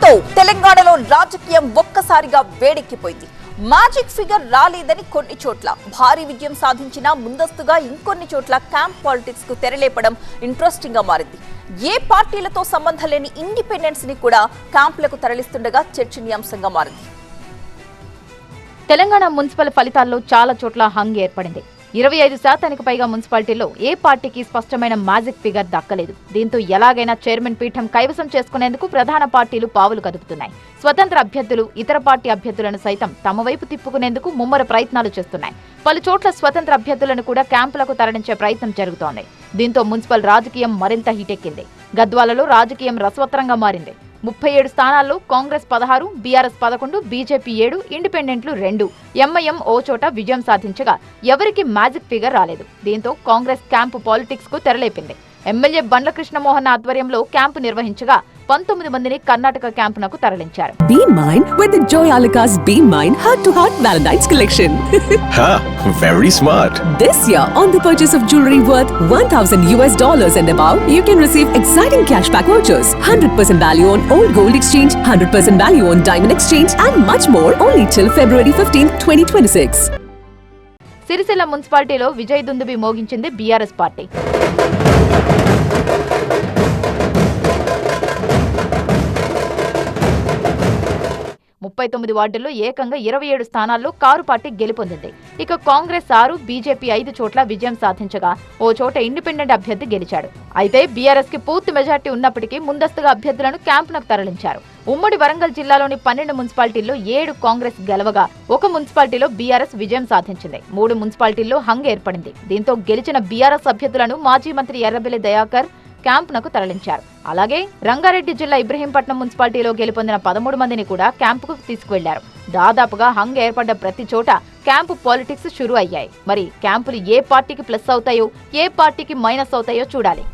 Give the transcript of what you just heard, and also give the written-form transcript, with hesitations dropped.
దీంతో తెలంగాణలో రాజకీయం ఒక్కసారిగా వేడెక్కిపోయింది. మ్యాజిక్ ఫిగర్ రాలేదని కొన్ని చోట్ల భారీ విజయం సాధించినా ముందస్తుగా ఇంకొన్ని చోట్ల క్యాంప్ పాలిటిక్స్ కు తెరలేపడం ఇంట్రెస్టింగ్ గా మారింది. ఏ పార్టీలతో సంబంధం లేని ఇండిపెండెన్స్ ని కూడా క్యాంపులకు తరలిస్తుండగా చర్చనీయాంశంగా మారింది. తెలంగాణ మున్సిపల్ ఫలితాల్లో చాలా చోట్ల హంగ్ ఏర్పడింది. 25% పైగా మున్సిపాలిటీల్లో ఏ పార్టీకి స్పష్టమైన మ్యాజిక్ ఫిగర్ దక్కలేదు. దీంతో ఎలాగైనా చైర్మన్ పీఠం కైవసం చేసుకునేందుకు ప్రధాన పార్టీలు పావులు కదుపుతున్నాయి. స్వతంత్ర అభ్యర్థులు ఇతర పార్టీ అభ్యర్థులను సైతం తమ వైపు తిప్పుకునేందుకు ముమ్మర ప్రయత్నాలు చేస్తున్నాయి. పలు చోట్ల స్వతంత్ర అభ్యర్థులను కూడా క్యాంపులకు తరలించే ప్రయత్నం జరుగుతోంది. దీంతో మున్సిపల్ రాజకీయం మరింత హీటెక్కింది. గద్వాలలో రాజకీయం రసవత్తరంగా మారింది. 37 స్థానాల్లో కాంగ్రెస్ 16, బీఆర్ఎస్ 11, బీజేపీ 7, ఇండిపెండెంట్లు 2, ఎంఐఎం ఓ చోట విజయం సాధించగా ఎవరికి మ్యాజిక్ ఫిగర్ రాలేదు. దీంతో కాంగ్రెస్ క్యాంపు పాలిటిక్స్ కు తెరలేపింది. ఎమ్మెల్యే బండ్ల కృష్ణమోహన్ ఆధ్వర్యంలో క్యాంపు నిర్వహించగా 19 మందిని కర్ణాటక క్యాంపునకు తరలించారు. Be mine with the Joyalika's Be Mine Heart to Heart Valentine's collection. Ha, very smart. This year, on the purchase of jewelry worth $1,000 and above, you can receive exciting cashback vouchers, 100% value on old gold exchange, 100% value on diamond exchange, and much more only till February 15, 2026. Sircilla మున్సిపాలిటీలో Vijay దుందుబి మోగించింది BRS party. ముప్పై 39 వార్డుల్లో ఏకంగా 27 స్థానాల్లో car party గెలుపొందింది. ఇక Congress 6, BJP 5 చోట్ల విజయం సాధించగా ఓ చోట ఇండిపెండెంట్ అభ్యర్థి గెలిచాడు. అయితే బీఆర్ఎస్ కి పూర్తి మెజార్టీ ఉన్నప్పటికీ ముందస్తుగా అభ్యర్థులను క్యాంపునకు తరలించారు. ఉమ్మడి వరంగల్ జిల్లాలోని 12 మున్సిపాలిటీల్లో 7 కాంగ్రెస్ గెలవగా ఒక మున్సిపాలిటీలో బీఆర్ఎస్ విజయం సాధించింది. 3 మున్సిపాలిటీల్లో హంగ్ ఏర్పడింది. దీంతో గెలిచిన బీఆర్ఎస్ అభ్యర్థులను మాజీ మంత్రి ఎర్రబెల్లి దయాకర్ క్యాంపునకు తరలించారు. అలాగే రంగారెడ్డి జిల్లా ఇబ్రహీంపట్నం మున్సిపాలిటీలో గెలుపొందిన 13 మందిని కూడా క్యాంపుకు తీసుకువెళ్లారు. దాదాపుగా హంగ్ ఏర్పడ్డ ప్రతి చోట క్యాంపు పాలిటిక్స్ షురూ అయ్యాయి. మరి క్యాంపులు ఏ పార్టీకి ప్లస్ అవుతాయో, ఏ పార్టీకి మైనస్ అవుతాయో చూడాలి.